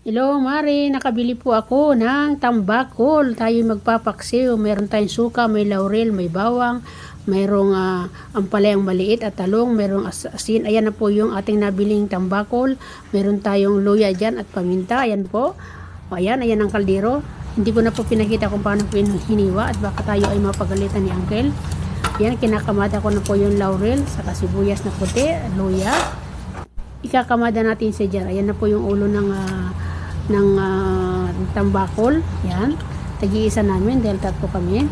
Hello, Mari. Nakabili po ako ng tambakol. Tayo magpapaksiw. Meron tayong suka, may laurel, may bawang, mayroong ampalayang maliit at talong, mayroong asin. Ayan na po yung ating nabiling tambakol. Meron tayong luya dyan at paminta. Ayan po. Ayan ang kaldero. Hindi ko na po pinakita kung paano po hiniwa at baka tayo ay mapagalitan ni Uncle. Ayan, kinakamada ko na po yung laurel, saka sibuyas na puti, luya. Ikakamada natin siya dyan. Ayan na po yung ulo ng tambakol. Yan, tagi-isa namin dahil tatlo kami.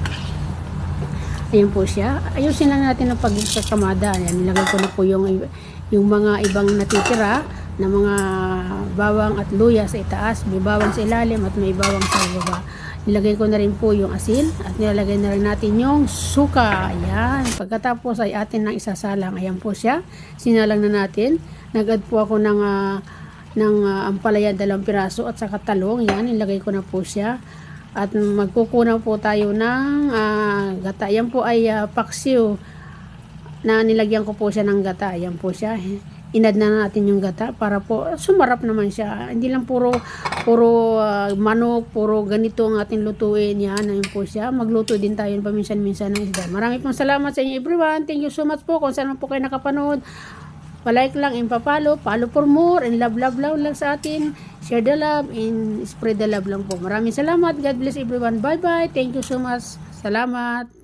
Ayan po siya. Ayusin lang natin ang pagkakamada. Ayan, nilagay ko na po yung mga ibang natitira na mga bawang at luya sa itaas, may bawang sa ilalim at may bawang sa baba. Nilagay ko na rin po yung asin at nilalagay na rin natin yung suka. Ayan, pagkatapos ay atin nang isasalang. Ayan po siya, sinalang na natin. Nag-add po ako ng ampalaya 2 piraso at saka talong. Yan, ilagay ko na po siya. At magkukunaw po tayo ng gata. Yan po ay paksiw na nilagyan ko po siya ng gata. Yan po siya. Inad na natin yung gata para po sumarap naman siya. Hindi lang puro manok, puro ganito ang ating lutuin. Yan, ayun po siya. Magluto din tayo paminsan-minsan ng isda. Marami pong salamat sa inyo everyone. Thank you so much po kung saan po kayo nakapanood. Palike lang and follow for more, and love lang sa atin. Share the love and spread the love lang po. Maraming salamat. God bless everyone. Bye bye. Thank you so much. Salamat.